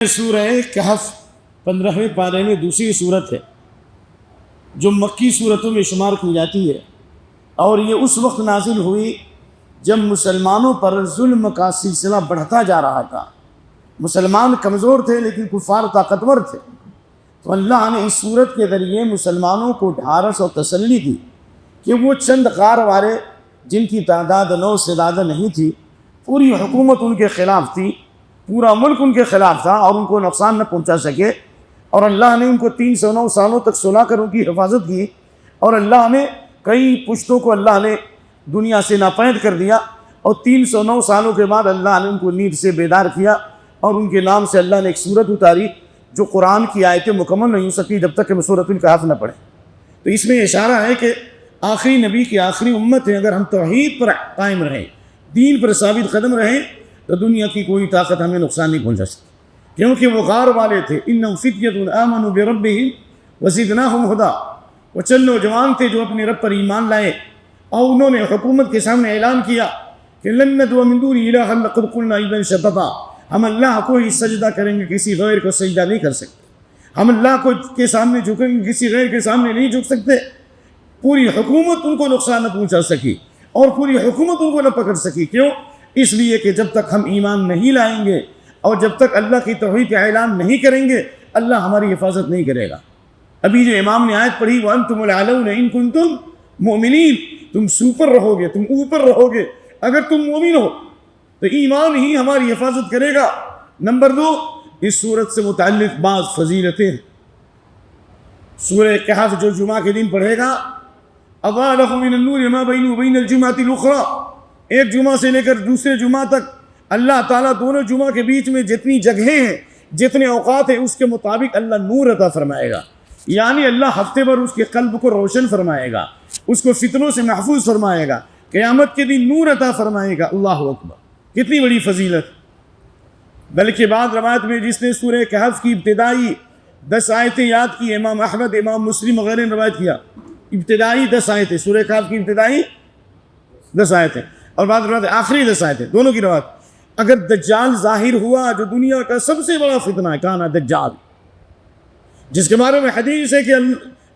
سورہ کہف 15ویں پارے میں دوسری صورت ہے جو مکی صورتوں میں شمار کی جاتی ہے، اور یہ اس وقت نازل ہوئی جب مسلمانوں پر ظلم کا سلسلہ بڑھتا جا رہا تھا۔ مسلمان کمزور تھے لیکن کفار طاقتور تھے، تو اللہ نے اس صورت کے ذریعے مسلمانوں کو ڈھارس اور تسلی دی کہ وہ چند غار والے جن کی تعداد 9 سے زیادہ نہیں تھی، پوری حکومت ان کے خلاف تھی، پورا ملک ان کے خلاف تھا اور ان کو نقصان نہ پہنچا سکے، اور اللہ نے ان کو 309 سالوں تک سلا کر ان کی حفاظت کی، اور اللہ نے کئی پشتوں کو اللہ نے دنیا سے ناپید کر دیا، اور 309 سالوں کے بعد اللہ نے ان کو نیند سے بیدار کیا، اور ان کے نام سے اللہ نے ایک سورت اتاری جو قرآن کی آیتیں مکمل نہیں ہو سکی جب تک کہ میں سورۃ الکہف نہ پڑھیں۔ تو اس میں اشارہ ہے کہ آخری نبی کی آخری امت ہے، اگر ہم توحید پر قائم رہیں، دین پر ثابت قدم رہیں، تو دنیا کی کوئی طاقت ہمیں نقصان نہیں پہنچا سکتی، کیونکہ وہ غار والے تھے۔ انہم فتیۃ آمنوا بربہم وزدناہم ھدی، وہ چند نوجوان تھے جو اپنے رب پر ایمان لائے اور انہوں نے حکومت کے سامنے اعلان کیا کہ لن ندعو من دونہ الہا لقد قلنا اذا شططا، ہم اللہ کو ہی سجدہ کریں گے، کسی غیر کو سجدہ نہیں کر سکتے، ہم اللہ کو کے سامنے جھکیں گے، کسی غیر کے سامنے نہیں جھک سکتے۔ پوری حکومت ان کو نقصان نہ پہنچا سکی اور پوری حکومت ان کو نہ پکڑ سکی، کیوں؟ اس لیے کہ جب تک ہم ایمان نہیں لائیں گے اور جب تک اللہ کی توحید کا اعلان نہیں کریں گے، اللہ ہماری حفاظت نہیں کرے گا۔ ابھی جو امام نے آیت پڑھی وَأَنْتُمُ الْأَعْلَوْنَ إِن كُنتُم مُؤْمِنِينَ، تم سوپر رہو گے، تم اوپر رہو گے اگر تم مومن ہو، تو ایمان ہی ہماری حفاظت کرے گا۔ نمبر 2، اس صورت سے متعلق بعض فضیلتیں۔ سورہ کہف جو جمعہ کے دن پڑھے گا، أَضَاءَ لَهُ مِنَ النُّورِ مَا بَيْنَهُ وَبَيْنَ الْجُمْعَةِ الْأُخْرَى، ایک جمعہ سے لے کر دوسرے جمعہ تک اللہ تعالیٰ دونوں جمعہ کے بیچ میں جتنی جگہیں ہیں، جتنے اوقات ہیں، اس کے مطابق اللہ نور عطا فرمائے گا، یعنی اللہ ہفتے بھر اس کے قلب کو روشن فرمائے گا، اس کو فتنوں سے محفوظ فرمائے گا، قیامت کے دن نور عطا فرمائے گا۔ اللہ اکبر، کتنی بڑی فضیلت۔ بلکہ بعض روایت میں جس نے سورہ کہف کی ابتدائی 10 آیتیں یاد کی، امام احمد، امام مسلم وغیرہ نے روایت کیا، ابتدائی 10 آیتیں، سورہ کہف کی ابتدائی 10 آیتیں، اور بعض روایت آخری 10 آیتیں، دونوں کی روایت۔ اگر دجال ظاہر ہوا جو دنیا کا سب سے بڑا فتنہ ہے، کانا دجال، جس کے بارے میں حدیث ہے کہ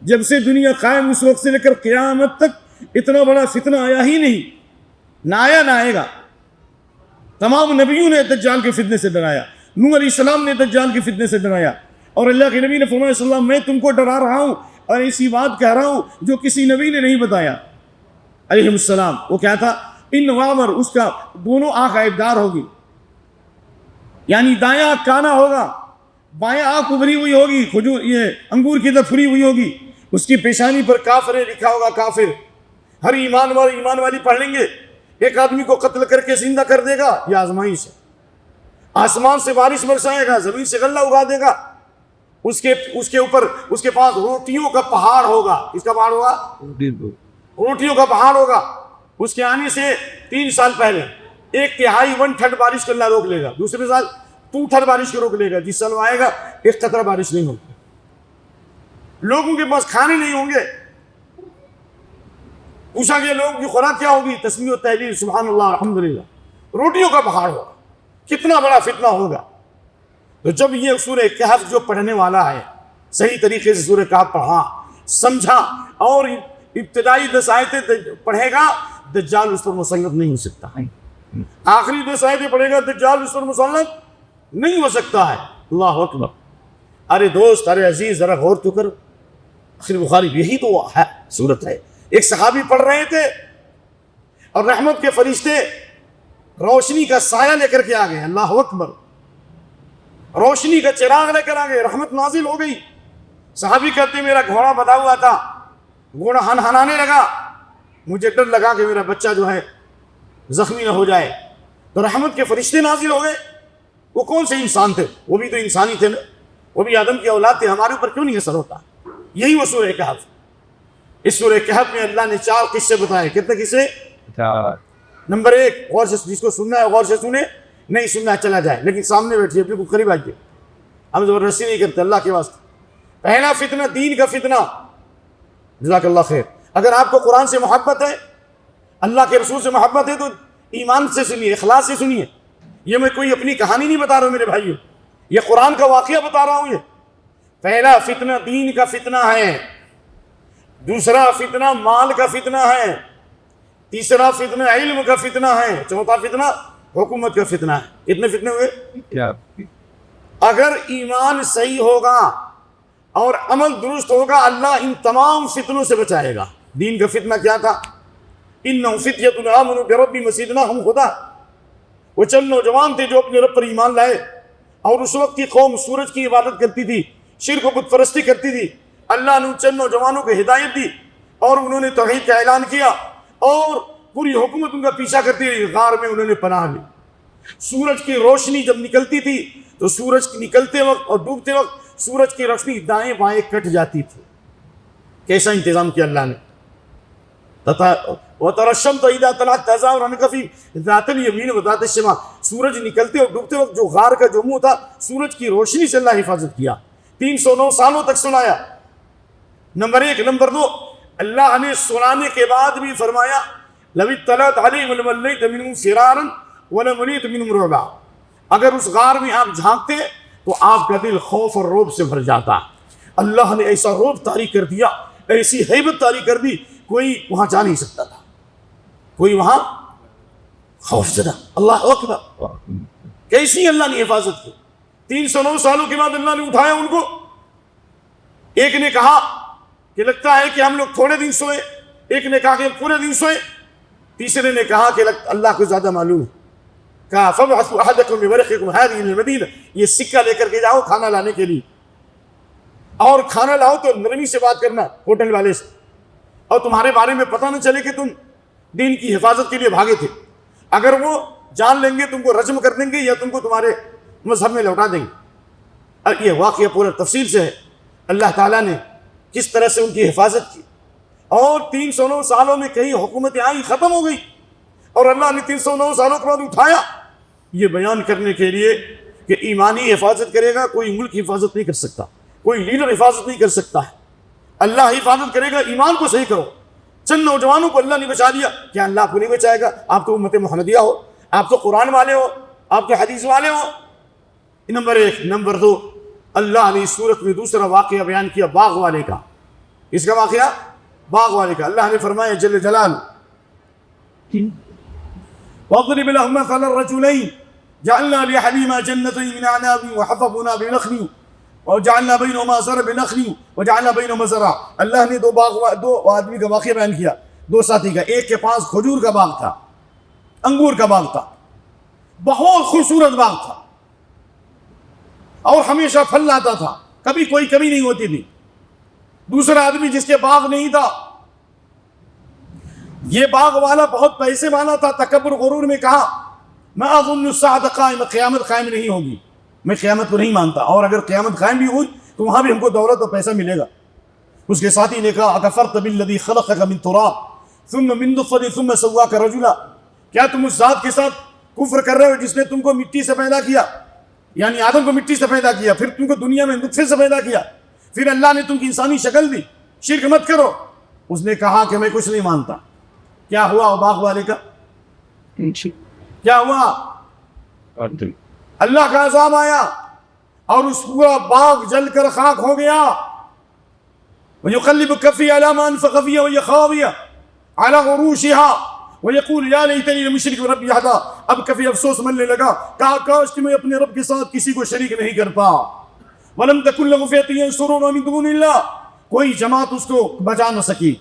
جب سے دنیا قائم اس وقت سے لے کر قیامت تک اتنا بڑا فتنہ آیا ہی نہیں، نہ آیا نہ آئے گا۔ تمام نبیوں نے دجال کے فتنے سے ڈرایا، نوح علیہ السلام نے دجال کے فتنے سے ڈرایا، اور اللہ کے نبی نے فرمایا صلی اللہ علیہ وسلم میں تم کو ڈرا رہا ہوں اور ایسی بات کہہ رہا ہوں جو کسی نبی نے نہیں بتایا علیہ السلام۔ وہ کیا تھا؟ ان وامر، اس کا دونوں آنکھ عیبدار ہوگی، یعنی دایاں آنکھ کانا ہوگا، بایاں آنکھ ابری ہوئی ہوگی، کھجور یہ انگور کی طرح پھری ہوئی ہوگی، اس کی پیشانی پر کافر لکھا ہوگا، کافر۔ ہر ایمان والی پڑھ لیں گے، ایک آدمی کو قتل کر کے زندہ کر دے گا، یہ آزمائش ہے۔ آسمان سے بارش برسائے گا، زمین سے غلہ اگا دے گا، اس کے اوپر اس کے پاس روٹیوں کا پہاڑ ہوگا۔ اس کا پہاڑ ہوگا، روٹیوں کا پہاڑ ہوگا۔ اس کے آنے سے 3 سال پہلے 1/3 1/3 بارش کو اللہ روک لے گا، دوسرے سال 2/3 بارش کو روک لے گا، جس سال وہ آئے گا 1 قطرہ بارش نہیں ہوگی، لوگوں کے پاس کھانے نہیں ہوں گے۔ پوچھا گیا لوگوں کی خوراک کیا ہوگی؟ تسبیح و تحلیل، سبحان اللہ، الحمدللہ۔ روٹیوں کا پہاڑ ہوگا، کتنا بڑا فتنہ ہوگا۔ تو جب یہ سورہ کہف جو پڑھنے والا ہے صحیح طریقے سے سورہ کہف پڑھا، سمجھا اور ابتدائی 10 آیتیں پڑھے گا، دجال اس پر مسلط نہیں ہو سکتا ہے۔ آخری 10 آیتیں پڑھے گا، دجال اس پر مسلط نہیں ہو سکتا ہے۔ اللہ اکبر۔ ارے دوست، ارے عزیز، ذرا غور تو کر، آخر بخاری یہی تو ہے صورت ہے۔ ایک صحابی پڑھ رہے تھے اور رحمت کے فرشتے روشنی کا سایہ لے کر کے آ گئے، اللہ اکبر، روشنی کا چراغ لے کر آ گئے، رحمت نازل ہو گئی۔ صحابی کہتے میرا گھوڑا بندھا ہوا تھا، گھوڑا ہنہنانے لگا، مجھے ڈر لگا کہ میرا بچہ جو ہے زخمی نہ ہو جائے، تو رحمت کے فرشتے نازل ہو گئے۔ وہ کون سے انسان تھے؟ وہ بھی تو انسانی تھے نا، وہ بھی آدم کی اولاد تھے، ہمارے اوپر کیوں نہیں اثر ہوتا؟ یہی وہ سورہ کہف۔ اس سورہ کہف میں اللہ نے 4 قصے بتائے۔ کتنے قصے؟ 4۔ نمبر 1، غور سے، جس کو سننا ہے غور سے سنے، نہیں سننا چلا جائے، لیکن سامنے بیٹھیے، بالکل قریب آئیے، ہم زبردستی نہیں کرتے اللہ کے واسطے۔ پہلا فتنہ، دین کا فتنہ۔ جزاک اللہ خیر۔ اگر آپ کو قرآن سے محبت ہے، اللہ کے رسول سے محبت ہے، تو ایمان سے سنیے، اخلاص سے سنیے۔ یہ میں کوئی اپنی کہانی نہیں بتا رہا ہوں میرے بھائیوں، یہ قرآن کا واقعہ بتا رہا ہوں. یہ پہلا فتنہ دین کا فتنہ ہے، دوسرا فتنہ مال کا فتنہ ہے، تیسرا فتنہ علم کا فتنہ ہے، چوتھا فتنہ حکومت کا فتنہ ہے. کتنے فتنے ہوئے؟ کیا؟ اگر ایمان صحیح ہوگا اور عمل درست ہوگا اللہ ان تمام فتنوں سے بچائے گا. دین کا فتنہ کیا تھا؟ انہم فتیۃ آمنوا بربہم وزدناہم ھدی. وہ چند نوجوان تھے جو اپنے رب پر ایمان لائے، اور اس وقت کی قوم سورج کی عبادت کرتی تھی، شرک و بت پرستی کرتی تھی. اللہ نے ان چند نوجوانوں کو ہدایت دی اور انہوں نے توحید کا اعلان کیا، اور پوری حکومت ان کا پیچھا کرتی رہی. غار میں انہوں نے پناہ لی. سورج کی روشنی جب نکلتی تھی تو سورج نکلتے وقت اور ڈوبتے وقت سورج کی روشنی دائیں بائیں کٹ جاتی تھی. کیسا انتظام کیا اللہ نے. وَتَرَى الشَّمْسَ إِذَا طَلَعَتْ تَزَاوَرُ عَنْ كَهْفِهِمْ ذَاتَ الْيَمِينِ وَذَاتِ الشِّمَالِ. سورج نکلتے اور ڈوبتے وقت جو غار کا جو منہ تھا سورج کی روشنی سے اللہ حفاظت کیا. 309 سالوں تک سنایا. نمبر 1. نمبر 2، اللہ نے سنانے کے بعد بھی فرمایا لَوِ اطَّلَعْتَ عَلَيْهِمْ لَوَلَّيْتَ مِنْهُمْ فِرَارًا وَلَمُلِئْتَ مِنْهُمْ رُعْبًا. اگر اس غار میں آپ جھانکتے تو آپ کا دل خوف اور رعب سے بھر جاتا. اللہ نے ایسا رعب طاری کر دیا، ایسی ہیبت طاری کر دی، کوئی وہاں جا نہیں سکتا تھا، کوئی وہاں خوف زدہ. اللہ اکبر، کیسی اللہ نے حفاظت کی. 309 سالوں کے بعد اللہ نے اٹھایا ان کو. ایک نے کہا کہ لگتا ہے کہ ہم لوگ تھوڑے دن سوئے، ایک نے کہا کہ پورے دن سوئے، تیسرے نے کہا کہ اللہ کو زیادہ معلوم ہے. کہا فَابْعَثُوا أَحَدَكُمْ بِوَرِقِكُمْ هَٰذِهِ إِلَى الْمَدِينَةِ. یہ سکہ لے کر کے جاؤ کھانا لانے کے لیے، اور کھانا لاؤ تو نرمی سے بات کرنا ہوٹل والے سے، اور تمہارے بارے میں پتہ نہ چلے کہ تم دین کی حفاظت کے لیے بھاگے تھے. اگر وہ جان لیں گے تم کو رجم کر دیں گے یا تم کو تمہارے مذہب میں لوٹا دیں گے. اور یہ واقعہ پورا تفصیل سے ہے اللہ تعالیٰ نے کس طرح سے ان کی حفاظت کی. اور 309 سالوں میں کئی حکومتیں آئی ختم ہو گئی، اور اللہ نے 309 سالوں کے بعد اٹھایا یہ بیان کرنے کے لیے کہ ایمانی حفاظت کرے گا کوئی ملک حفاظت نہیں کر سکتا، کوئی لیڈر حفاظت نہیں کر سکتا ہے. اللہ حفاظت کرے گا. ایمان کو صحیح کرو. چند نوجوانوں کو اللہ نے بچا دیا، کیا اللہ کو نہیں بچائے گا؟ آپ تو امت محمدیہ ہو، آپ تو قرآن والے ہو، آپ تو حدیث والے ہو. نمبر 1. نمبر 2، اللہ نے اس صورت میں دوسرا واقعہ بیان کیا باغ والے کا. اس کا واقعہ باغ والے کا. اللہ نے فرمایا جل جلال وَاضْرِبْ لَهُمْ مَثَلَ الرَّجُلَيْنِ جَعَلْنَا لِأَحَدِهِمَا جَنَّتَيْنِ مِنْ أَعْنَابٍ وَحَفَفْنَا بِنَخْلٍ وَجَعَلْنَا بَيْنَهُمَا زَرْعًا نَخْلٍ وَجَعَلْنَا بَيْنَهُمَا زَرْعًا. اللہ نے دو آدمی کا واقعہ بیان کیا، دو ساتھی کا. ایک کے پاس کھجور کا باغ تھا، انگور کا باغ تھا، بہت خوبصورت باغ تھا، اور ہمیشہ پھل لاتا تھا، کبھی کوئی کمی نہیں ہوتی تھی. دوسرا آدمی جس کے باغ نہیں تھا، یہ باغ والا بہت پیسے والا تھا، تکبر غرور میں کہا میں اظن الساعۃ قائمۃ، قیامت قائم نہیں ہوگی، میں قیامت کو نہیں مانتا، اور اگر قیامت قائم بھی ہوئی تو وہاں بھی ہم کو دولت اور پیسہ ملے گا. اس کے ساتھی نے کہا اکفرت بالذی خلقک من تراب ثم من نطفۃ ثم سواک رجلا. کیا تم اس ذات کے ساتھ کفر کر رہے ہو جس نے تم کو مٹی سے پیدا کیا، یعنی آدم کو مٹی سے پیدا کیا، پھر تم کو دنیا میں نطفے سے پیدا کیا، پھر اللہ نے تم کی انسانی شکل دی. شرک مت کرو. اس نے کہا کہ میں کچھ نہیں مانتا. کیا ہوا باغ والے کا؟ کیا ہوا؟ اللہ کا عذاب آیا اور اس پورا باغ جل کر خاک ہو گیا. وَيُقَلِّبُ كَفِّهِ عَلَى مَا أَنفَقَ فِيهَا وَهِيَ خَاوِيَةٌ عَلَى عُرُوشِهَا وَيَقُولُ يَا لَيْتَنِي لَمْ أُشْرِكْ بِرَبِّي أَحَدًا. اب کبھی افسوس مننے لگا، کہا کاش کہ میں اپنے رب کے ساتھ کسی کو شریک نہیں کرتا. وَلَمْ تَكُنْ لَهُ فِئَةٌ يَنصُرُونَهُ مِن دُونِ اللَّهِ. کوئی جماعت اس کو بچا نہ سکی.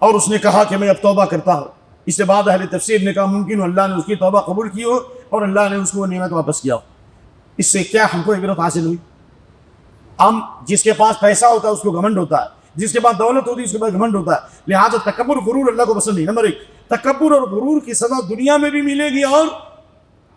اور اس نے کہا کہ میں اب توبہ کرتا ہوں. اس کے بعد اہل تفسیر نے کہا ممکن اللہ نے اس کی توبہ قبول کی ہو اور اللہ نے اس کو نعمت واپس کیا ہو. اس سے کیا ہم کو عبرت حاصل ہوئی؟ ہم جس کے پاس پیسہ ہوتا ہے اس کو گھمنڈ ہوتا ہے، جس کے پاس دولت ہوتی ہے اس کے پاس گھمنڈ ہوتا ہے. لہٰذا تکبر غرور اللہ کو پسند نہیں. نمبر 1، تکبر اور غرور کی سزا دنیا میں بھی ملے گی اور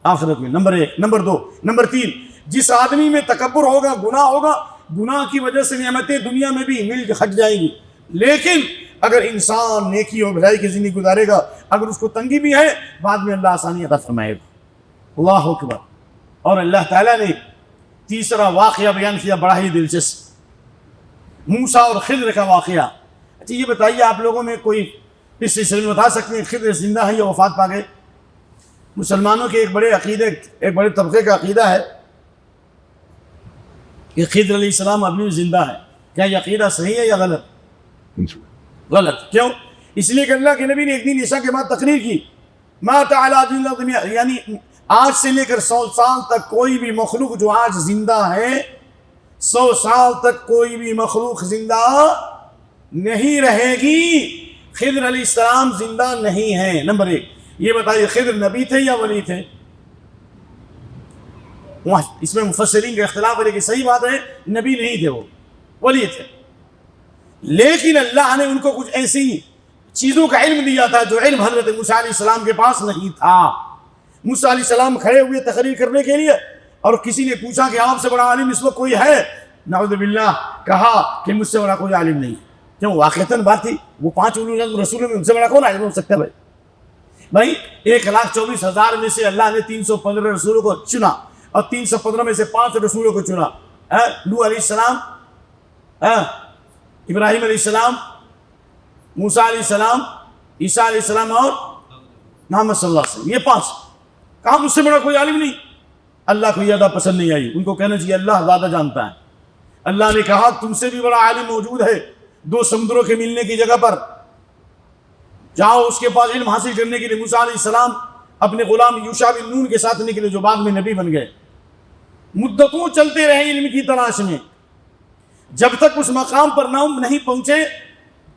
آخرت میں. نمبر 1. نمبر 2. نمبر 3، جس آدمی میں تکبر ہوگا، گناہ ہوگا، گناہ کی وجہ سے نعمتیں دنیا میں بھی مل کے ہٹ جائیں گی. لیکن اگر انسان نیکی اور بھلائی کی زندگی گزارے گا، اگر اس کو تنگی بھی ہے بعد میں اللہ آسانی عطا فرمائے گا. اللہ اکبر. اور اللہ تعالیٰ نے تیسرا واقعہ بیان کیا بڑا ہی دلچسپ، موسیٰ اور خضر کا واقعہ. اچھا یہ بتائیے آپ لوگوں میں کوئی اس سلسلے میں بتا سکتے ہیں خضر زندہ ہے یا وفات پا گئے؟ مسلمانوں کے ایک بڑے طبقے کا عقیدہ ہے کہ خضر علیہ السلام ابھی بھی زندہ ہے. کیا یہ عقیدہ صحیح ہے یا غلط؟ غلط. کیوں؟ اس لیے کہ اللہ کے نبی نے ایک دن عشاء کے بعد تقریر کی، ما تعالی دنیا، یعنی آج سے لے کر 100 سال تک کوئی بھی مخلوق جو آج زندہ ہے، 100 سال تک کوئی بھی مخلوق زندہ نہیں رہے گی. خضر علیہ السلام زندہ نہیں ہے. نمبر 1 یہ بتائیے خضر نبی تھے یا ولی تھے؟ اس میں مفسرین کا اختلاف ہے، لیکن صحیح بات ہے نبی نہیں تھے، وہ ولی تھے. لیکن اللہ نے ان کو کچھ ایسی چیزوں کا علم دیا تھا جو علم حضرت موسیٰ علیہ السلام کے پاس نہیں تھا. موسیٰ علیہ السلام کھڑے ہوئے تقریر کرنے کے لیے، اور کسی نے پوچھا کہ آپ سے بڑا عالم اس وقت کوئی ہے؟ نعوذ باللہ کہا کہ مجھ سے بڑا کوئی عالم نہیں. کیوں؟ واقعتاً بات تھی، وہ 5 رسولوں میں ان سے بڑا کون عالم ہو سکتا ہے؟ بھائی 1,24,000 میں سے اللہ نے 315 رسولوں کو چنا، اور 315 میں سے 5 رسولوں کو چنا. نوح علیہ السلام، ابراہیم علیہ السلام، موسیٰ علیہ السلام، عیسیٰ علیہ السلام اور محمد صلی اللہ علیہ وسلم. یہ 5. کہا مجھ سے بڑا کوئی عالم نہیں. اللہ کو یہ ادا پسند نہیں آئی. ان کو کہنا چاہیے اللہ زیادہ جانتا ہے. اللہ نے کہا تم سے بھی بڑا عالم موجود ہے 2 سمندروں کے ملنے کی جگہ پر، جاؤ اس کے پاس علم حاصل کرنے کے لیے. موسیٰ علیہ السلام اپنے غلام یوشع بن نون کے ساتھ نکلے جو بعد میں نبی بن گئے. مدتوں چلتے رہے علم کی تلاش میں، جب تک اس مقام پر نہ نہیں پہنچے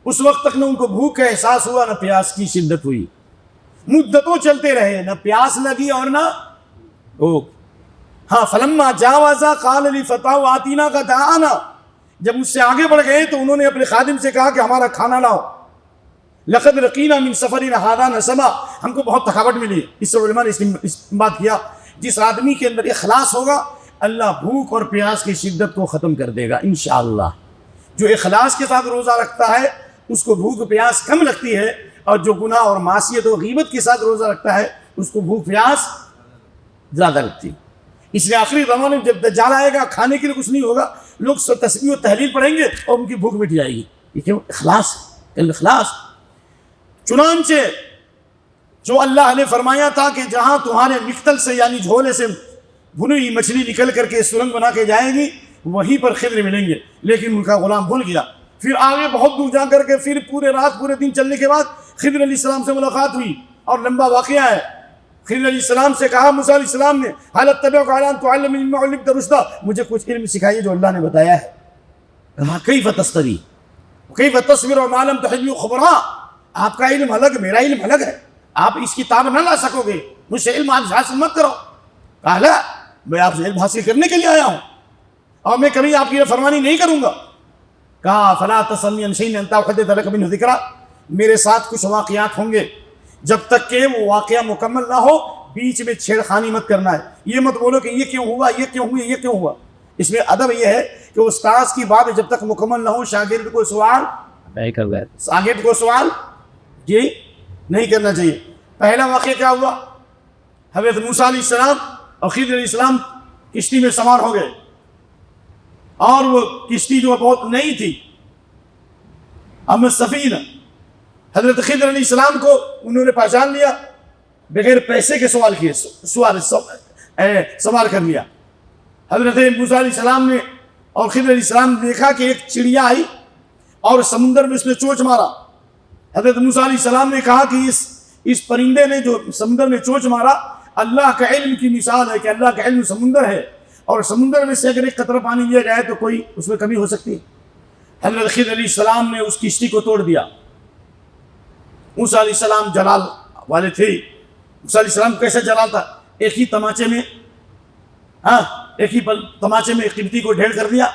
اس وقت تک نہ ان کو بھوک کا احساس ہوا نہ پیاس کی شدت ہوئی. مدتوں چلتے رہے، نہ پیاس لگی اور نہ بھوک. ہاں فلما جاوزا قال لفتاه آتینا غداءنا، جب اس سے آگے بڑھ گئے تو انہوں نے اپنے خادم سے کہا کہ ہمارا کھانا لاؤ. لقد لقینا من سفرنا هذا نصبا، ہم کو بہت تھکاوٹ ملی. اس سے علماء نے اس بات کیا جس آدمی کے اندر اخلاص ہوگا اللہ بھوک اور پیاس کی شدت کو ختم کر دے گا انشاءاللہ. جو اخلاص کے ساتھ روزہ رکھتا ہے اس کو بھوک پیاس کم لگتی ہے، اور جو گناہ اور معصیت و غیبت کے ساتھ روزہ رکھتا ہے اس کو بھوک پیاس زیادہ لگتی ہے. اس لیے آخری زمانے میں جب دجال آئے گا کھانے کے لیے کچھ نہیں ہوگا، لوگ تسبیح و تحلیل پڑھیں گے اور ان کی بھوک مٹ جائے گی. یہ کیوں؟ اخلاص، اخلاص. چنانچہ جو اللہ نے فرمایا تھا کہ جہاں تمہارے مقتل سے یعنی جھولے سے بھنی ہوئی مچھلی نکل کر کے سرنگ بنا کے جائے گی وہیں پر خضر ملیں گے، لیکن ان کا غلام بھول گیا. پھر آگے بہت دور جا کر کے پھر پورے رات پورے دن چلنے کے بعد خضر علیہ السلام سے ملاقات ہوئی، اور لمبا واقعہ ہے. خضر علیہ السلام سے کہا موسیٰ علیہ السلام نے هل اتبعك على ان تعلمني مما علمت رشدا، مجھے کچھ علم سکھائیے جو اللہ نے بتایا ہے. کہا کیف تستوی کیف تصبر ما لم تحد خبرا، آپ کا علم الگ میرا علم الگ ہے، آپ اس کتاب نہ لا سکو گے، مجھ سے علم حاصل مت کرو. کہا لا، میں آپ سے علم حاصل کرنے کے لیے آیا ہوں اور میں کبھی آپ کی فرمانی نہیں کروں گا. کہا فلا تسألنی عن شیء حتى احدث لك منه ذکرا، میرے ساتھ کچھ واقعات ہوں گے جب تک کہ وہ واقعہ مکمل نہ ہو بیچ میں چھیڑخانی مت کرنا ہے. یہ مت بولو کہ یہ کیوں ہوا، یہ کیوں ہوئی، یہ کیوں ہوا. اس میں ادب یہ ہے کہ استاذ کی بات جب تک مکمل نہ ہو شاگرد کو سوال نہیں کرنا ہے، شاگرد کو سوال یہ نہیں کرنا چاہیے. پہلا واقعہ کیا ہوا؟ حضرت موسیٰ علیہ السلام اور خضر علیہ السلام کشتی میں سوار ہو گئے، اور وہ کشتی جو بہت نئی تھی، اما السفینہ. حضرت خضر علیہ السلام کو انہوں نے پہچان لیا، بغیر پیسے کے سوال کیے سوال کر لیا. حضرت موسیٰ علیہ السلام نے اور خضر علیہ السلام نے دیکھا کہ ایک چڑیا آئی اور سمندر میں اس نے چونچ مارا. حضرت موسیٰ علیہ السلام نے کہا کہ اس پرندے نے جو سمندر میں چونچ مارا اللہ کا علم کی مثال ہے کہ اللہ کا علم سمندر ہے، اور سمندر میں سے اگر ایک قطرہ پانی لیا جائے تو کوئی اس میں کمی ہو سکتی ہے. حضرت خضر علیہ السلام نے اس کشتی کو توڑ دیا. موسیٰ علیہ السلام جلال والے تھے. موسیٰ علیہ السلام کیسا جلال تھا، ایک ہی تماچے میں قبطی کو ڈھیر کر دیا.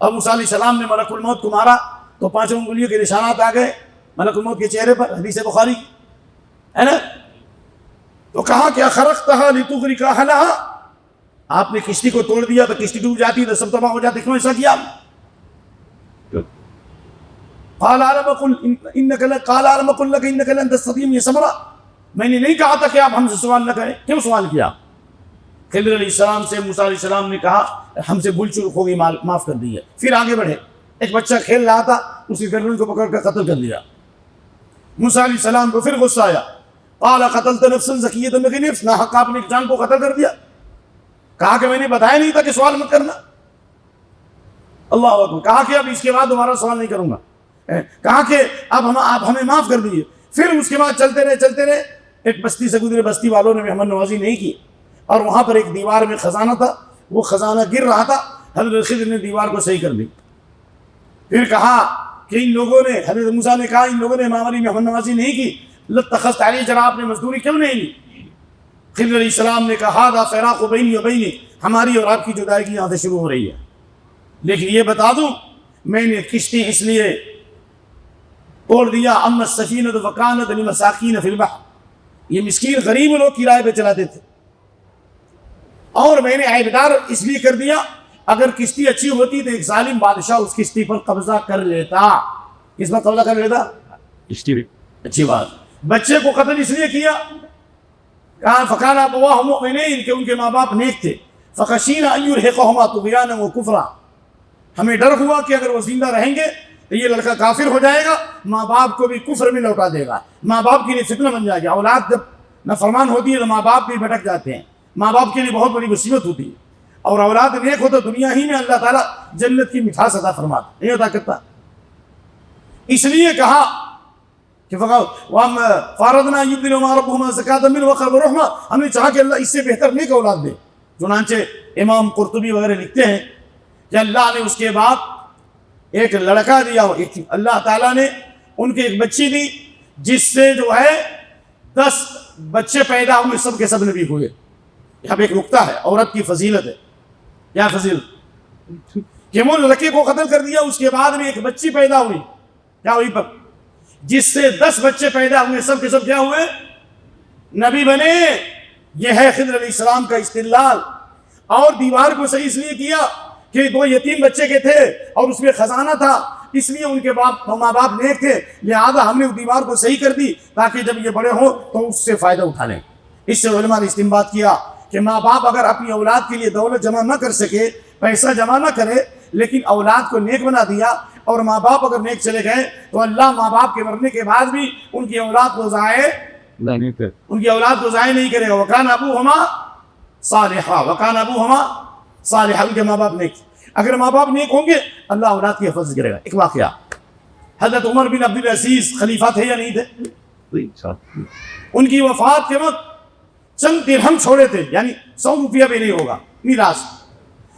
اور موسیٰ علیہ السلام نے ملک الموت کو مارا تو 5 انگلیوں کے نشانات آ گئے ملک الموت کے چہرے پر، حدیث بخاری ہے نا. تو کہا کہ اخرقتها لتغرق اهلها، آپ نے کشتی کو توڑ دیا تو کشتی ڈوب جاتی تو سب تباہ ہو جاتے، کیوں ایسا کیا؟ قال الم اقل لك انك لن تستطيع معي صبرا، میں نے نہیں کہا تھا کہ آپ ہم سے سوال نہ کریں، کیوں سوال کیا؟ خضر علیہ السلام سے موسیٰ علیہ السلام نے کہا ہم سے بھول چوک ہو گئی، معاف کر دیجیے. پھر آگے بڑھے. ایک بچہ کھیل رہا تھا، اس کی گردن کو پکڑ کر قتل کر دیا. موسیٰ علیہ السلام کو پھر غصہ آیا. قال قتلت نفسا زکیۃ بغیر نفس، ناحق آپ نے ایک جان کو قتل کر دیا. کہا کہ میں نے بتایا نہیں تھا کہ سوال مت کرنا. اللہ اکبر. کہا کہ اب اس کے بعد دوبارہ سوال نہیں کروں گا. کہا کہ اب آپ ہمیں معاف کر دیجیے. پھر اس کے بعد چلتے رہے. ایک بستی سے گزرے, بستی والوں نے مہمان نوازی نہیں کی, اور وہاں پر ایک دیوار میں خزانہ تھا, وہ خزانہ گر رہا تھا. حضرت خضر نے دیوار کو صحیح کر دی. پھر کہا کہ ان لوگوں نے, حضرت موسیٰ نے کہا ان لوگوں نے ہماری مہمان نوازی نہیں کی, لاتخذت علیہ, جناب آپ نے مزدوری کیوں نہیں لی؟ خضر علیہ السلام نے کہا ھذا فراق بینی و بینک, ہماری اور آپ کی جدائی یہاں سے شروع ہو رہی ہے. لیکن یہ بتا دوں, میں نے کشتی اس لیے توڑ دیا, اما السفینۃ فکانت لمساکین فی البحر, یہ مسکین غریب لوگ کرائے پہ چلاتے تھے, اور میں نے عیبدار اس لیے کر دیا, اگر کشتی اچھی ہوتی تو ایک ظالم بادشاہ اس کشتی پر قبضہ کر لیتا. کس پر قبضہ کر لیتا؟ کشتی. اچھی بات. بچے کو قتل اس لیے کیا, کہا فکان ابواہ مؤمنین, کہ ان کے ماں باپ نیک تھے. فخشینا ان یرہقہما طغیانا وکفرا, ہمیں ڈر ہوا کہ اگر وہ زندہ رہیں گے تو یہ لڑکا کافر ہو جائے گا, ماں باپ کو بھی کفر میں لوٹا دے گا, ماں باپ کے لیے فتنہ بن جائے گا. اولاد جب نافرمان ہوتی ہے تو ماں باپ بھی بھٹک جاتے ہیں, ماں باپ کے لیے بہت بڑی مصیبت ہوتی ہے. اور اولاد نیک ہو تو دنیا ہی میں اللہ تعالیٰ جنت کی مٹھاس عطا فرماتا, نہیں عطا کرتا. اس لیے کہا کہ فارضنا یبدلهما ربهما زکاۃ من وقرب رحمہ, ہم نے چاہا کہ اللہ اس سے بہتر نیک اولاد دے. چنانچہ امام قرطبی وغیرہ لکھتے ہیں کہ اللہ نے اس کے بعد ایک لڑکا دیا, اللہ تعالیٰ نے ان کے ایک بچی دی, جس سے جو ہے 10 بچے پیدا ہوئے, سب کے سب نبی ہوئے. یہاں پہ ایک نقطہ ہے, عورت کی فضیلت ہے. کیا فضیلت؟ کہ وہ لڑکے کو قتل کر دیا, اس کے بعد میں ایک بچی پیدا ہوئی, کیا ہوئی پر, جس سے 10 بچے پیدا ہوئے, سب کے سب کیا ہوئے؟ نبی بنے. یہ ہے خضر علیہ السلام کا استدلال. اور دیوار کو صحیح اس لیے کیا کہ 2 یتیم بچے کے تھے اور اس میں خزانہ تھا, اس لیے ان کے ماں باپ نیک تھے, لہذا ہم نے دیوار کو صحیح کر دی تاکہ جب یہ بڑے ہوں تو اس سے فائدہ اٹھا لیں. اس سے علماء نے استنباط کیا کہ ماں باپ اگر اپنی اولاد کے لیے دولت جمع نہ کر سکے, پیسہ جمع نہ کرے, لیکن اولاد کو نیک بنا دیا, اور ماں باپ اگر نیک چلے گئے تو اللہ ماں باپ کے مرنے کے بعد بھی ان کی اولاد کو ضائع نہیں کرے گا. وکان ابوہما صالحا, وکان ابوہما صالحا, ان کے ماں باپ نیک. اگر ماں باپ نیک ہوں گے اللہ اولاد کی حفاظت کرے گا. ایک واقعہ, حضرت عمر بن عبد العزیز خلیفہ تھے یا نہیں تھے؟ ان کی وفات کے وقت چند درہم چھوڑے تھے, یعنی 100 روپیہ بھی نہیں ہوگا میراث.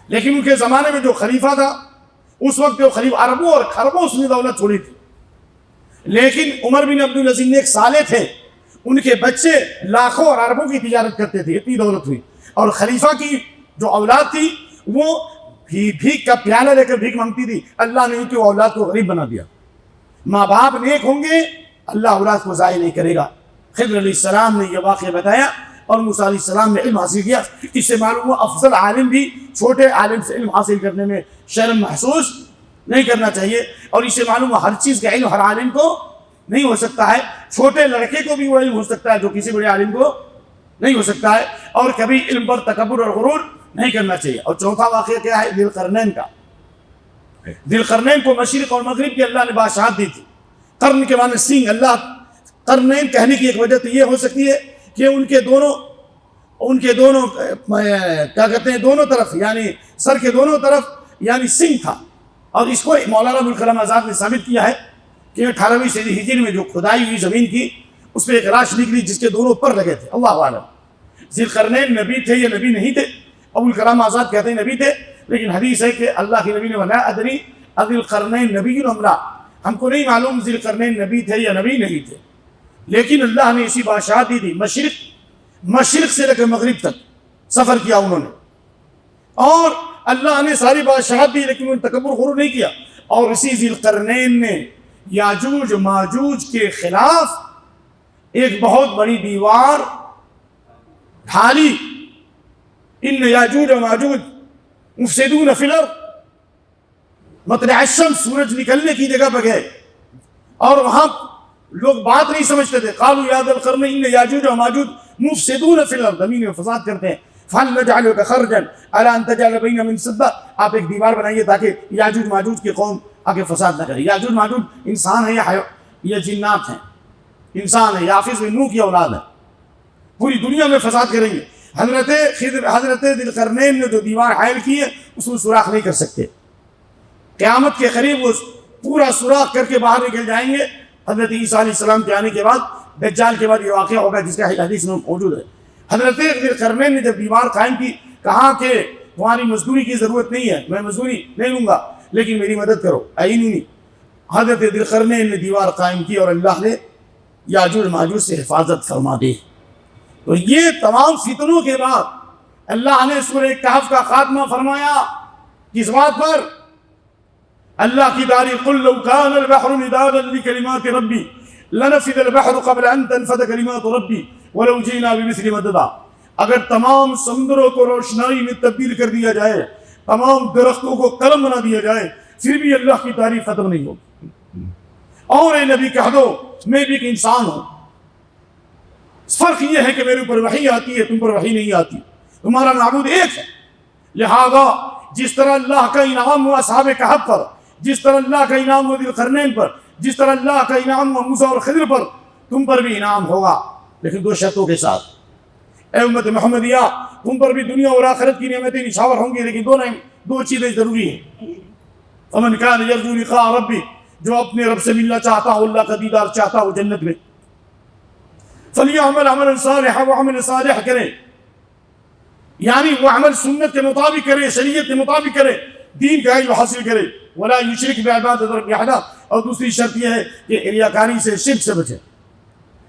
لیکن ان کے زمانے میں جو خلیفہ تھا اس وقت جو خلیفہ عربوں اور خربوں اس نے دولت چھوڑی تھی. لیکن عمر بن عبد العزیز نیک سالے تھے, ان کے بچے لاکھوں اور اربوں کی تجارت کرتے تھے, اتنی دولت ہوئی. اور خلیفہ کی جو اولاد تھی وہ بھیک کا پیالہ لے کر بھیک مانگتی تھی. اللہ نے ان کی اولاد کو غریب بنا دیا. ماں باپ نیک ہوں گے اللہ اولاد کو ضائع نہیں کرے گا. خضر علیہ السلام نے یہ واقعہ بتایا اور موسیٰ علیہ السلام نے علم حاصل کیا. اس سے معلوم ہوا افضل عالم بھی چھوٹے عالم سے علم حاصل کرنے میں شرم محسوس نہیں کرنا چاہیے. اور اس سے معلوم ہوا ہر چیز کا علم ہر عالم کو نہیں ہو سکتا ہے. چھوٹے لڑکے کو بھی وہ علم ہو سکتا ہے جو کسی بڑے عالم کو نہیں ہو سکتا ہے. اور کبھی علم پر تکبر اور غرور نہیں کرنا چاہیے. اور چوتھا واقعہ کیا ہے؟ ذی القرنین کا. ذی القرنین کو مشرق اور مغرب کی اللہ نے بادشاہت دی تھی. قرن کے معنی سینگ. اللہ قرنین کہنے کی ایک وجہ تو یہ ہو سکتی ہے کہ ان کے دونوں کیا کہتے ہیں, دونوں طرف یعنی سر کے دونوں طرف یعنی سنگ تھا. اور اس کو مولانا ابوالکلام آزاد نے ثابت کیا ہے کہ 18ویں صدی ہجری میں جو کھدائی ہوئی زمین کی اس میں ایک لاش نکلی جس کے دونوں پر لگے تھے. اللہ عالم ذی القرنین نبی تھے یا نبی نہیں تھے. ابوالکلام آزاد کہتے ہیں نبی تھے, لیکن حدیث ہے کہ اللہ کے نبی نے ولا ادری ذی القرنین نبی ام لا, ہم کو نہیں معلوم ذی القرنین نبی تھے یا نبی نہیں تھے. لیکن اللہ نے اسی بادشاہت دی تھی. مشرق سے لے کر مغرب تک سفر کیا انہوں نے, اور اللہ نے ساری بادشاہت دی, لیکن انہوں نے تکبر غرور نہیں کیا. اور اسی ذی القرنین نے یاجوج ماجوج کے خلاف ایک بہت بڑی دیوار ڈھالی. ان یاجوج و ماجوج مفسدون فی الارض, مطلع الشمس سورج نکلنے کی جگہ پہ گئے اور وہاں لوگ بات نہیں سمجھتے تھے. قالوا یا ذا القرنین ان یاجوج و ماجوج مفسدون فی الارض, زمین میں فساد کرتے ہیں. فهل نجعلک خرجا علی ان تجعل بیننا من سدا, آپ ایک دیوار بنائیے تاکہ یاجوج ماجوج کی قوم آگے فساد نہ کرے. یاجوج ماجوج انسان ہے یا جنات ہیں؟ انسان ہے. یافس بن نوح کی اولاد ہے, پوری دنیا میں فساد کریں گے. حضرت ذی القرنین نے جو دیوار حائل کی ہے اس میں سوراخ نہیں کر سکتے. قیامت کے قریب وہ پورا سوراخ کر کے باہر نکل جائیں گے حضرت عیسیٰ علیہ السلام کے آنے کے بعد. دجال کے بعد یہ واقعہ ہوگا جس کا حدیث میں موجود ہے. حضرت ذوالقرنین نے جب دیوار قائم کی کہا کہ تمہاری مزدوری کی ضرورت نہیں ہے, میں مزدوری نہیں لوں گا, لیکن میری مدد کرو. نہیں. حضرت ذوالقرنین نے دیوار قائم کی اور اللہ نے یاجوج ماجوج سے حفاظت فرما دی. تو یہ تمام فتنوں کے بعد اللہ نے سورہ کہف کا خاتمہ فرمایا. کس بات پر؟ اللہ کی تعریف. قل لو كان البحر مدادا لكلمات ربي لنفذ البحر قبل ان تنفذ كلمات ربي ولو جئنا بمثل مددا. اگر تمام سمندروں کو روشنائی میں تبدیل کر دیا جائے, تمام درختوں کو قلم بنا دیا جائے, پھر بھی اللہ کی تعریف ختم نہیں ہوگی. اور اے نبی کہہ دو میں بھی ایک انسان ہوں, فرق یہ ہے کہ میرے اوپر وحی آتی ہے, تم پر وحی نہیں آتی. تمہارا معبود ایک ہے. لہذا جس طرح اللہ کا انعام ہوا اصحاب کہف پر, جس طرح اللہ کا انعام ہوا ذوالقرنین پر, جس طرح اللہ کا انعام ہوا موسیٰ اور خضر پر, تم پر بھی انعام ہوگا, لیکن دو شرطوں کے ساتھ. اے امت محمدیہ, تم پر بھی دنیا اور آخرت کی نعمتیں نچھاور ہوں گی, لیکن دو چیزیں ضروری ہیں. فمن کان یرجو لقاء ربی, جو اپنے رب سے ملنا چاہتا ہو, اللہ کا دیدار چاہتا ہو جنت میں, فلیعمل عملا صالحا, وہ عمل صالح کرے, یعنی وہ عمل سنت کے مطابق کرے, شریعت کے مطابق کرے, دین کا علم حاصل کرے. ولا یشرک بعبادۃ ربہ احدا, اور دوسری شرط یہ ہے کہ ریاکاری سے, شرک سے بچے,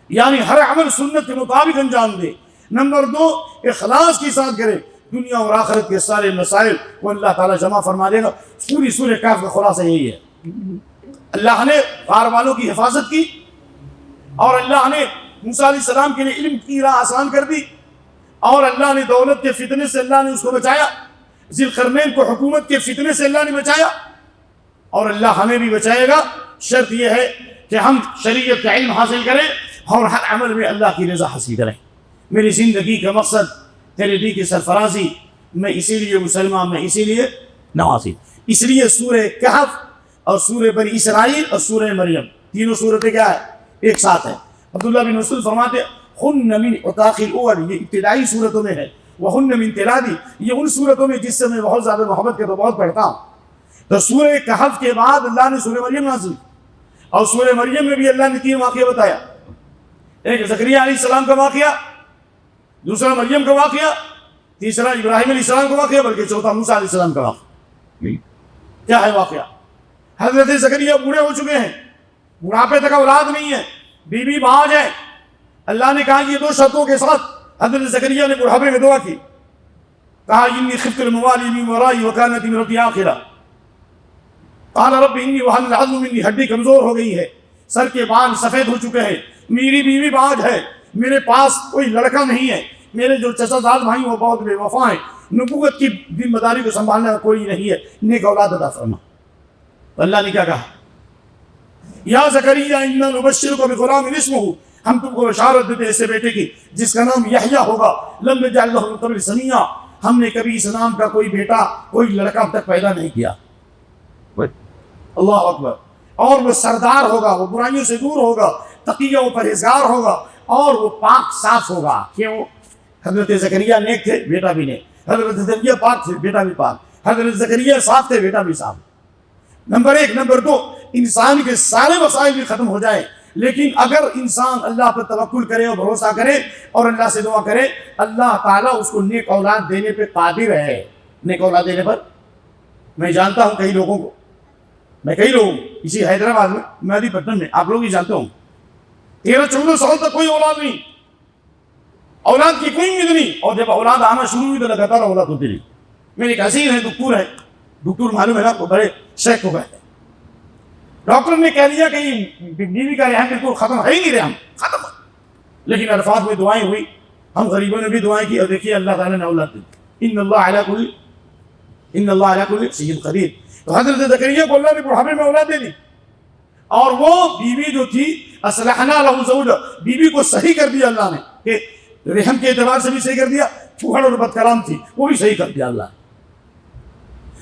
یعنی ہر عمل سنت کے مطابق انجام دے. نمبر 2, اخلاص کے ساتھ کرے. دنیا اور آخرت کے سارے مسائل کو اللہ تعالیٰ جمع فرما دے گا. پوری سورہ کہف کا خلاصہ یہی ہے. اللہ نے غار والوں کی حفاظت کی, اور اللہ نے موسیٰ علیہ السلام کے لیے علم کی راہ آسان کر دی, اور اللہ نے دولت کے فتنے سے اللہ نے اس کو بچایا. ذوالقرنین کو حکومت کے فتنے سے اللہ نے بچایا, اور اللہ ہمیں بھی بچائے گا. شرط یہ ہے کہ ہم شریعت کا علم حاصل کریں اور ہر عمل میں اللہ کی رضا حاصل کریں. میری زندگی کا مقصد تیرے دین کی سرفرازی, میں اسی لیے مسلمان, میں اسی لیے نوازی. اس لیے سورہ کہف اور سورہ بنی اسرائیل اور سورہ مریم, تینوں سورتیں کیا ہے؟ ایک ساتھ ہیں. عبداللہ بن مسعود فرماتے ہن من عتاق الاول, یہ ابتدائی صورتوں میں ہے. وہن من تلادی, یہ ان صورتوں میں جس سے میں بہت زیادہ محبت کے تو بہت پڑھتا ہوں. تو سورہ کہف کے بعد اللہ نے سورہ مریم نازل, اور سورہ مریم میں بھی اللہ نے 3 واقعہ بتایا. ایک زکریا علیہ السلام کا واقعہ, دوسرا مریم کا واقعہ, تیسرا ابراہیم علیہ السلام کا واقعہ, بلکہ چوتھا موسیٰ علیہ السلام کا واقعہ. کیا ہے واقعہ؟ حضرت زکریا بوڑھے ہو چکے ہیں, بڑھاپے تک اولاد نہیں ہے, بیوی باج ہے. اللہ نے کہا کہ یہ 2 شرطوں کے ساتھ حضرت زکریا نے بڑھاپے میں دعا کی. کہا انی خفت الموالی من ورائی وکانت امرأتی عاقرا, قال رب انی وہن العظم منی, ہڈی کمزور ہو گئی ہے, سر کے بال سفید ہو چکے ہیں, میری بیوی باج ہے, میرے پاس کوئی لڑکا نہیں ہے, میرے جو چچا زاد بھائی وہ بہت بے وفا ہیں, نبوت کی ذمہ داری کو سنبھالنے کا کوئی نہیں ہے, نیک اولاد عطا فرما. تو اللہ نے کیا کہا؟ یا زکریا انا نبشرک بغلام اسمہ, ہم تم کو بشارت دیتے ایسے بیٹے کی جس کا نام یحییٰ ہوگا. لم نجعل لہ من قبل سمیہ, ہم نے کبھی اس نام کا کوئی بیٹا, کوئی لڑکا اب تک پیدا نہیں کیا. اللہ اکبر. اور وہ سردار ہوگا, وہ برائیوں سے دور ہوگا, تقی و پرہیزگار ہوگا, اور وہ پاک صاف ہوگا. کیوں؟ حضرت زکریا نیک تھے, بیٹا بھی نیک. حضرت زکریا پاک تھے, بیٹا بھی پاک. حضرت زکریا صاف تھے, بیٹا بھی صاف. نمبر 1. نمبر 2, انسان کے سارے مسائل بھی ختم ہو جائے, لیکن اگر انسان اللہ پر توکل کرے اور بھروسہ کرے اور اللہ سے دعا کرے, اللہ تعالیٰ اس کو نیک اولاد دینے پہ قادر ہے. نیک اولاد دینے پر میں جانتا ہوں کئی لوگوں کو, میں کئی لوگوں اسی حیدرآباد میں, مہدی پٹنم میں, آپ لوگ ہی جانتے ہوں, 13-14 سال تک کوئی اولاد نہیں, اولاد کی کوئی امید نہیں, اور جب اولاد آنا شروع ہوئی تو لگاتار اولاد ہوتی رہی. میرے ایک حسین ہے, دکتور ہے, ڈاکٹر معلوم ہے نا, بڑے شیخ کو کہتے ہیں. ڈاکٹر نے کہہ دیا کہ بیوی کا رحم بالکل ختم ہے ہی نہیں, رحم ختم. لیکن عرفات میں دعائیں ہوئی, ہم غریبوں نے بھی دعائیں کی, اور دیکھیے اللہ تعالیٰ نے اولاد دی. ان اللہ علی کل شیء قدیر. تو حضرت زکریا کو اللہ نے بڑھاپے میں اولاد دے دی, اور وہ بیوی جو تھی اصلحنا لہ زوجہ, بیوی کو صحیح کر دیا اللہ نے, کہ رحم کے اعتبار سے بھی صحیح کر دیا, پھوڑ اور بد کلام تھی وہ بھی صحیح کر دیا اللہ.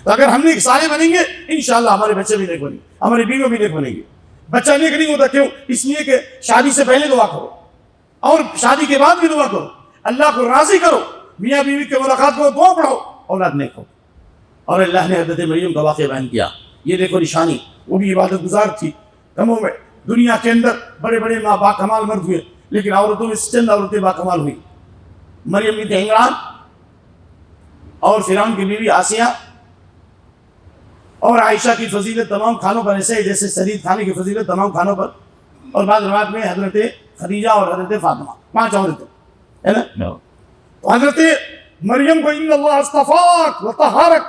تو اگر ہم نیک سارے بنیں گے انشاءاللہ ہمارے بچے بھی نیک بنیں گے, ہماری بیوی بھی نیک بنیں گے. بچہ نیک نہیں ہوتا کیوں؟ اس لیے کہ شادی سے پہلے دعا کرو اور شادی کے بعد بھی دعا کرو, اللہ کو راضی کرو, میاں بیوی کے ملاقات کو دعا پڑھو, اولاد نیک ہو. اور اللہ نے حضرت مریم کا واقعہ بیان کیا یہ دیکھو نشانی، وہ بھی عبادت گزار تھی. کموں میں دنیا کے اندر بڑے بڑے باکمال مرد ہوئے، لیکن عورتوں میں چند عورتیں باکمال ہوئی. مریم بنت عمران اور فرعون کی بیوی آسیہ اور عائشہ کی فضیلت تمام کھانوں پر ایسے جیسے شدید کھانے کی فضیلت تمام کھانوں پر. اور بعض روایت میں حضرت خدیجہ اور حضرت فاطمہ 5 عورتیں ہے نا. تو حضرت مریم کو ان اللہ اصطفاک وطہرک،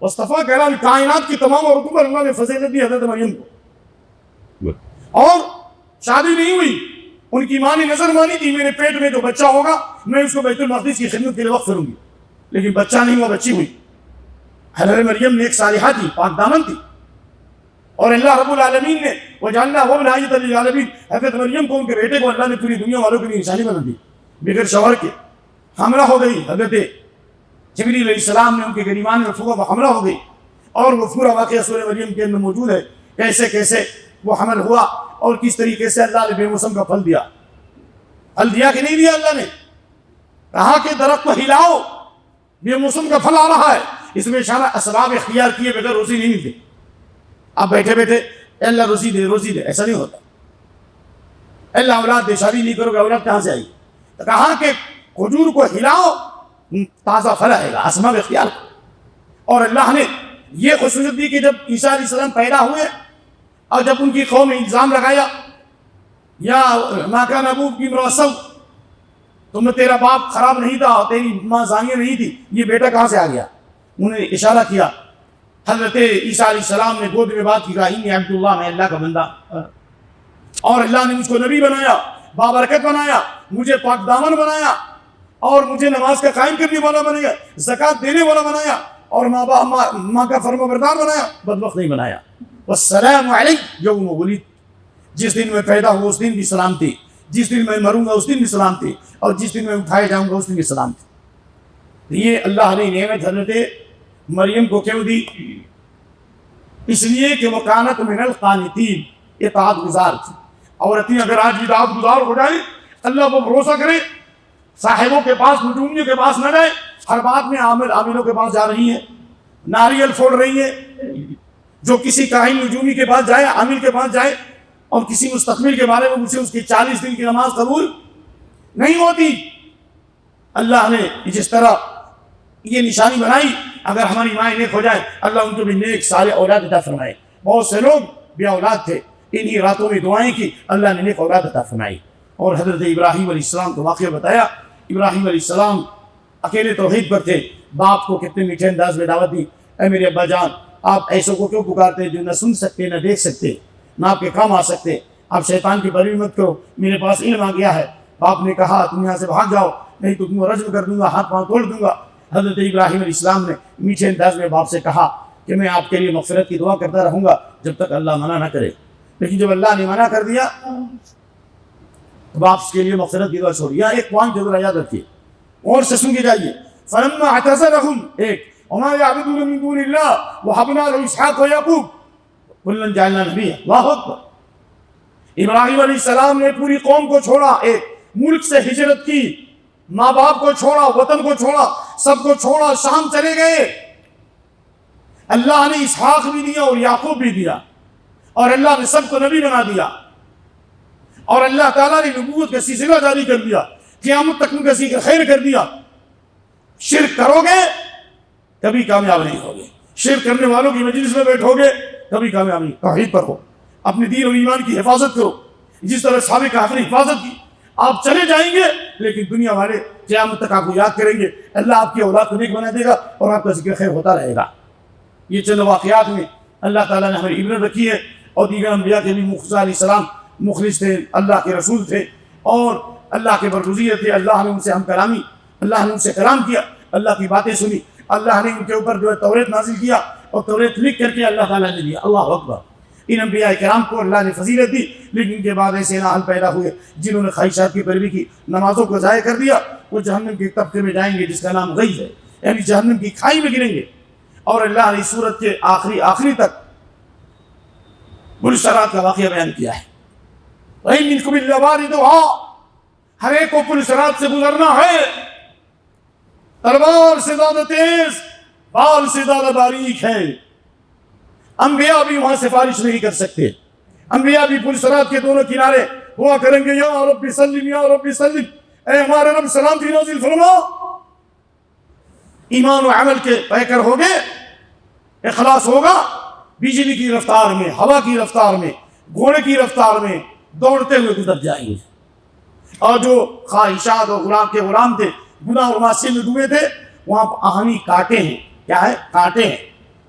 اصطفا کہہ رہا کائنات کی تمام عورتوں پر اللہ نے فضیلت دی حضرت مریم کو. اور شادی نہیں ہوئی، ان کی ماں نے نظر مانی تھی میرے پیٹ میں جو بچہ ہوگا میں اس کو بیت المقدس کی خدمت کے لیے وقف کروں گی، لیکن بچہ نہیں ہوا، بچی ہوئی. حضرت مریم نے ایک صالحہ تھی، پاک دامن تھی، اور اللہ رب العالمین نے وجعلنا وابنها آیۃ للعالمین، حضرت مریم کو ان کے بیٹے کو اللہ نے پوری دنیا والوں کے لیے نشانی بنا دی. بغیر شوہر کے حملہ ہو گئی، حضرت جبریل علیہ السلام نے ان کے گریبان میں رفعہ حملہ ہو گئی، اور وہ پورا واقعہ سورہ مریم کے اندر موجود ہے، کیسے کیسے وہ حمل ہوا اور کس طریقے سے اللہ نے بے موسم کا پھل دیا. پھل دیا کہ نہیں دیا؟ اللہ نے کہا کہ درخت کو ہلاؤ، بے موسم کا پھل آ رہا ہے. اس میں اشارہ اسباب اختیار کیے بغیر روزی نہیں ملتی. آپ بیٹھے بیٹھے اے اللہ روزی دے روزی دے، ایسا نہیں ہوتا. اے اللہ اولاد دے، شادی نہیں کرو گے اولاد کہاں سے آئی؟ تو کہا کہ کھجور کو ہلاؤ تازہ پھل آئے گا، اسباب اختیار. اور اللہ نے یہ خصوصیت دی کہ جب عیسیٰ علیہ السلام پیدا ہوئے اور جب ان کی قوم نے الزام لگایا یا ما کان ابوک امرؤ سوء، تم تیرا باپ خراب نہیں تھا اور تیری ماں زانیہ نہیں تھی، یہ بیٹا کہاں سے آ گیا؟ انہوں نے اشارہ کیا. حضرت عیسیٰ علیہ السلام نے گود میں بات کی، کہا انی عبداللہ، میں اللہ کا بندہ، اور اللہ نے مجھ کو نبی بنایا، بابرکت بنایا، مجھے پاک دامن بنایا، اور مجھے نماز کا قائم کرنے والا بنایا، زکوٰۃ دینے والا بنایا، اور ماں کا فرما بردار بنایا، بدبخت نہیں بنایا. والسلام علی یوم ولدت، جس دن میں پیدا ہوا اس دن بھی سلام تھی، جس دن میں مروں گا اس دن بھی سلام تھی، اور جس دن میں اٹھائے جاؤں گا اس دن بھی سلام تھی. یہ اللہ نے نعمت حضرت مریم کو کیوں دی؟ اس لیے کہ وہ کانت من القانتین، اطاعت گزار تھی. عورتیں اگر آج اطاعت گزار ہو جائیں، اللہ پر بھروسہ کرے، صاحبوں کے پاس نجومیوں کے پاس نہ جائے، ہر بات میں عاملوں کے پاس جا رہی ہیں، ناریل پھوڑ رہی ہیں. جو کسی کاہن نجومی کے پاس جائے، عامل کے پاس جائے اور کسی مستقبل کے بارے میں پوچھے، اس کی 40 دن کی نماز قبول نہیں ہوتی. اللہ نے جس طرح یہ نشانی بنائی، اگر ہماری مائیں نیک ہو جائیں اللہ ان کو بھی نیک صالح اولاد عطا فرمائے. بہت سے لوگ بے اولاد تھے، انہی راتوں میں دعائیں کی، اللہ نے نیک اولاد عطا فرمائی. اور حضرت ابراہیم علیہ السلام کو واقعہ بتایا. ابراہیم علیہ السلام اکیلے توحید پر تھے، باپ کو کتنے میٹھے انداز میں دعوت دی، اے میرے ابا جان آپ ایسوں کو کیوں پکارتے جو نہ سن سکتے، نہ دیکھ سکتے، نہ آپ کے کام آ سکتے؟ آپ شیطان کی پیروی مت کرو، میرے پاس علم آ گیا ہے. باپ نے کہا تم یہاں سے بھاگ جاؤ، نہیں تو تم رجم کر دوں گا، ہاتھ پاؤں توڑ دوں گا. حضرت ابراہیم علیہ السلام نے میٹھے انداز میں باپ سے کہا کہ میں آپ کے لیے مغفرت کی دعا کرتا رہوں گا جب تک اللہ منع نہ کرے. لیکن جب اللہ نے منع کر دیا تو باپ کے لیے مغفرت کی دعا چھوڑی. یہاں ایک پوائنٹ ضرور یاد رکھیے اور سے سن کے جائیے. فلما اعتزلهم ایک وما يعبدون من دون الله وهبنا له اسحاق ويعقوب كلا جعلنا نبيا. اللہ اکبر. ابراہیم علیہ السلام نے پوری قوم کو چھوڑا، ایک ملک سے ہجرت کی، ماں باپ کو چھوڑا، وطن کو چھوڑا، سب کو چھوڑا، شام چلے گئے. اللہ نے اسحاق بھی دیا اور یعقوب بھی دیا، اور اللہ نے سب کو نبی بنا دیا، اور اللہ تعالیٰ نے نبوت کا سلسلہ جاری کر دیا، قیامت تک ان کا ذکر خیر کر دیا. شرک کرو گے کبھی کامیاب نہیں ہوگے، شرک کرنے والوں کی مجلس میں بیٹھو گے کبھی کامیاب نہیں. توحید پر ہو، اپنے دین اور ایمان کی حفاظت کرو، جس طرح صحابہ کہف نے حفاظت کی. آپ چلے جائیں گے لیکن دنیا والے قیامت تک آپ کو یاد کریں گے، اللہ آپ کی اولاد کو نیک بنا دے گا اور آپ کا ذکر خیر ہوتا رہے گا. یہ چند واقعات میں اللہ تعالیٰ نے ہمیں عبرت رکھی ہے. اور دیگر انبیاء کے بھی موسیٰ علیہ السلام مخلص تھے، اللہ کے رسول تھے اور اللہ کے برگزیدہ تھے. اللہ نے ان سے ہم کلامی، اللہ نے ان سے کلام کیا، اللہ کی باتیں سنی، اللہ نے ان کے اوپر جو ہے توریت نازل کیا اور توریت لکھ کر کے اللہ تعالیٰ نے دیا. اللہ اکبر. ان انبیاء کرام کو اللہ نے فضیلت دی، لیکن ان کے بعد ایسے نااہل پیدا ہوئے جنہوں نے خواہشات کی پیروی کی، نمازوں کو ضائع کر دیا. وہ جہنم کے طبقے میں جائیں گے جس کا نام غیظ ہے، یعنی جہنم کی کھائی میں گریں گے. اور اللہ نے سورت کے آخری تک پلسرات کا واقعہ بیان کیا ہے. وَإِن مِّنكُمْ إِلَّا وَارِدُهَا، ہر ایک کو پلسرات سے گزرنا ہے. تلوار سے زیادہ تیز، بال سے زیادہ باریک ہے. انبیاء بھی وہاں سفارش نہیں کر سکتے. انبیاء بھی پل صراط کے دونوں کنارے ہوا کریں گے یا رب سلم یا رب سلم، اے ہمارے رب سلامتی نازل فرما. ایمان و عمل کے پیکر ہوگے، اخلاص ہوگا، بجلی کی رفتار میں، ہوا کی رفتار میں، گھوڑے کی رفتار میں دوڑتے ہوئے گزر جائیں گے. اور جو خواہشات اور غلام کے غلام تھے، گناہ اور معصیت میں ڈوبے تھے، وہاں آہنی کاٹے ہیں. کیا ہے؟ کاٹے ہیں،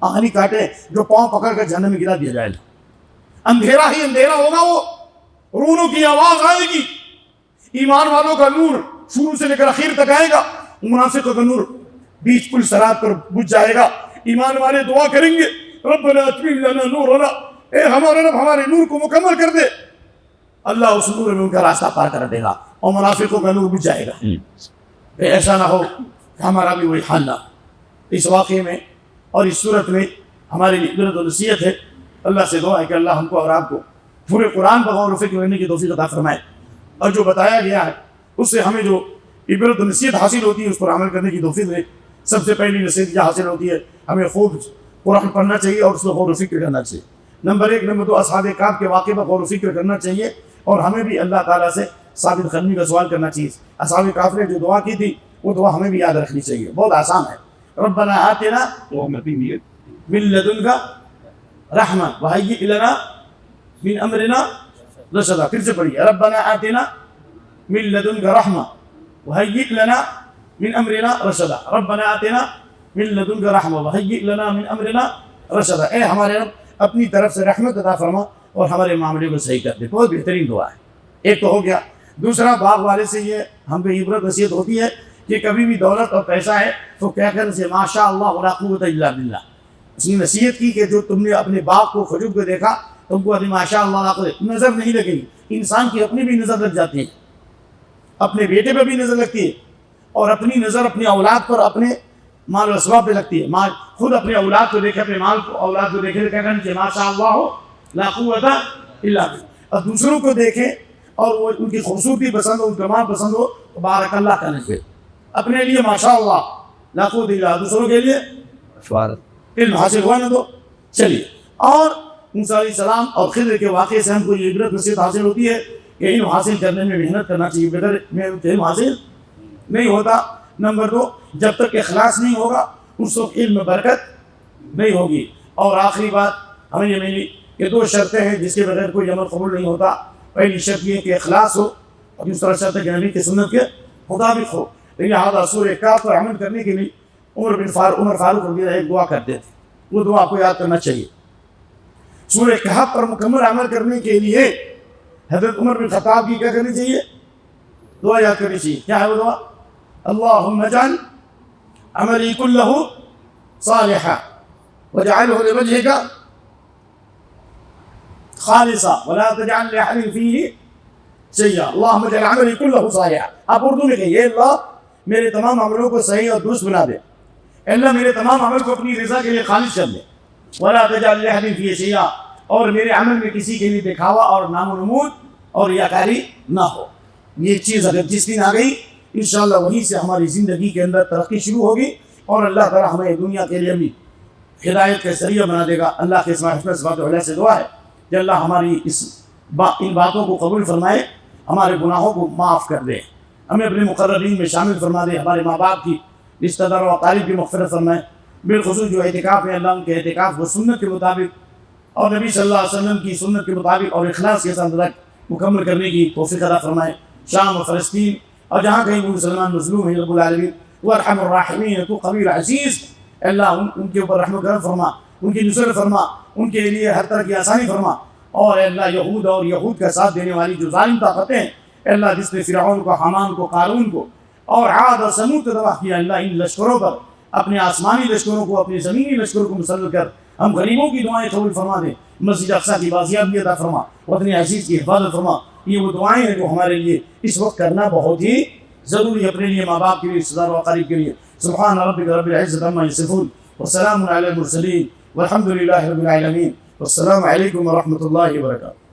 آہنی کاٹے ہیں جو پاؤں پکڑ کر جہنم میں گرا دیا جائے گا. اندھیرا ہی اندھیرا ہوگا، وہ رونوں کی آواز آئے گی. ایمان والوں کا نور شروع سے لے کر آخر تک آئے گا، منافقوں کا نور بیچ پل صراط پر بجھ جائے گا. ایمان والے دعا کریں گے ربنا اتمم لنا نورنا، اے ہمارے رب ہمارے نور کو مکمل کر دے. اللہ اس نور میں ان کا راستہ پار کر دے گا اور منافقوں کا نور بجھ جائے گا. ایسا نہ ہو کہ ہمارا بھی وہی حال نہ. اس واقعے میں اور اس صورت میں ہمارے لیے عبرت و نصیحت ہے. اللہ سے دعا ہے کہ اللہ ہم کو اور آپ کو پورے قرآن پر غور و فکر کرنے کی توفیق عطا فرمائے، اور جو بتایا گیا ہے اس سے ہمیں جو عبرت و نصیحت حاصل ہوتی ہے اس پر عمل کرنے کی توفیق دے. سب سے پہلی نصیحت کیا حاصل ہوتی ہے؟ ہمیں خوب قرآن پڑھنا چاہیے اور اس پر غور و فکر کرنا چاہیے. نمبر 1. نمبر 2. اصحاب کہف کے واقعے پر غور و فکر کرنا چاہیے، اور ہمیں بھی اللہ تعالیٰ سے ثابت قدمی کا سوال کرنا چاہیے. اصحاب کہف نے جو دعا کی تھی وہ دعا ہمیں بھی یاد رکھنی چاہیے. بہت آسان ہے. ربنا آتنا من لدنک رحمہ وہیئ لنا من امرنا رشدا. پھر سے پڑھیے ربنا آتنا من لدنک رحمہ وہیئ لنا من امرنا رشدا. ربنا آتنا من لدنک رحمہ وہیئ لنا من امرنا رشدا. اے ہمارے رب اپنی طرف سے رحمت عطا فرما اور ہمارے معاملے کو صحیح کر دے. بہت بہترین دعا ہے. ایک تو ہو گیا. دوسرا، باغ والے سے یہ ہم پہ عبرت نصیحت ہوتی ہے کہ کبھی بھی دولت اور پیسہ ہے تو کہہ کر سے ماشاء اللہ ولا قوت الا باللہ. اس نے نصیحت کی کہ جو تم نے اپنے باغ کو کھجور کو دیکھا تم کو ماشاء اللہ نظر نہیں لگے گی. انسان کی اپنی بھی نظر لگ جاتی ہے، اپنے بیٹے پہ بھی نظر لگتی ہے، اور اپنی نظر اپنی اولاد پر، اپنے مال و اسباب پہ لگتی ہے. ماں خود اپنے اولاد کو دیکھے، اپنے مال کو اولاد کو دیکھے کہہ کر ماشاء اللہ لا قوت الا باللہ. اور دوسروں کو دیکھیں اور وہ ان کی خوبصورتی پسند ہو، ان کا مال پسند ہو تو بارک اللہ کا نفع. اپنے لیے ماشاء اللہ لا قوت الا باللہ، دوسروں کے لیے علم حاصل ہوا نا. تو چلیے، اور موسیٰ علیہ السلام اور خضر کے واقعے سے ہم کو یہ عبرت نصیحت حاصل ہوتی ہے کہ علم حاصل کرنے میں محنت کرنا چاہیے. بغیر محنت علم حاصل نہیں ہوتا. نمبر 2، جب تک اخلاص نہیں ہوگا اس وقت علم میں برکت نہیں ہوگی. اور آخری بات ہمیں یہ ملی کہ 2 شرطیں ہیں جس کے بغیر کوئی عمل قبول نہیں ہوتا. پہلی شرط یہ کہ اخلاص ہو، اور دوسرا شرط ہے کہ نبی کی سنت کے مطابق ہو. لہٰذا سورہ کہف پر عمل کرنے کے لیے عمر فاروق رضی اللہ عنہ ایک دعا کرتے تھے. وہ دعا کو یاد کرنا چاہیے. سورہ کہف پر مکمل عمل کرنے کے لیے حضرت عمر بن خطاب کی کیا کرنی چاہیے؟ دعا یاد کرنی چاہیے. کیا ہے وہ دعا؟ اللہم اجعل عملی کلہ صالحا واجعلہ لوجہک خالصا ولا تجعل لأحد فیہ شیئا. اللہم اجعل عملی کلہ صالحا. آپ اردو میں کہیے اللہ میرے تمام عملوں کو صحیح اور درست بنا دے. اللہ میرے تمام عمل کو اپنی رضا کے لیے خالص کر دے. ولا تجعل لأحد فیہ شیئا، اور میرے عمل میں کسی کے لیے دکھاوا اور نام و نمود اور ریاکاری نہ ہو. یہ چیز اگر جس دن آ گئی انشاءاللہ وہیں سے ہماری زندگی کے اندر ترقی شروع ہوگی، اور اللہ تعالیٰ ہمیں دنیا کے لیے بھی ہدایت کا ذریعہ بنا دے گا. اللہ کے صفات علیہ سے دعا ہے کہ اللہ ہماری ان باتوں کو قبول فرمائے، ہمارے گناہوں کو معاف کر دے، ہمیں اپنے مقررین میں شامل فرما دے، ہمارے ماں باپ کی، رشتہ دار و اقارب کی مغفرت فرمائے. بالخصوص جو اعتکاف ہے اللہ ان کے اعتکاف کو سنت کے مطابق اور نبی صلی اللہ علیہ وسلم کی سنت کے مطابق اور اخلاص کے ساتھ مکمل کرنے کی توفیق عطا فرمائے. شام و فلسطین اور جہاں کہیں بھی مسلمان مظلوم ہیں رب العالمین وہ ارحم الراحمین، تو قوی عزیز، اللہ ان کے اوپر رحم و کرم فرما، ان کی نصرت فرما، ان کے لیے ہر طرح کی آسانی فرما. اور اللہ یہود کا ساتھ دینے والی جو ظالم طاقتیں ہیں اللہ جس نے فرعون کو، حامان کو، قارون کو اور عاد اور سمود کو تباہ کیا، اللہ ان لشکروں پر اپنے آسمانی لشکروں کو، اپنے زمینی لشکروں کو مسلط کر ہم غریبوں کی دعائیں قبول فرما دیں. مسجد اقصیٰ کی بازیابی عطا فرما، وطن عزیز کی حفاظت فرما. یہ وہ دعائیں ہیں جو ہمارے لیے اس وقت کرنا بہت ہی ضروری ہے، اپنے لیے، ماں باپ کے لیے، رشتہ دار و اقارب کے لیے. سبحان ربک رب العزۃ عما یصفون وسلام علی المرسلین والحمد للہ رب العالمین. والسلام علیکم ورحمۃ اللہ وبرکاتہ.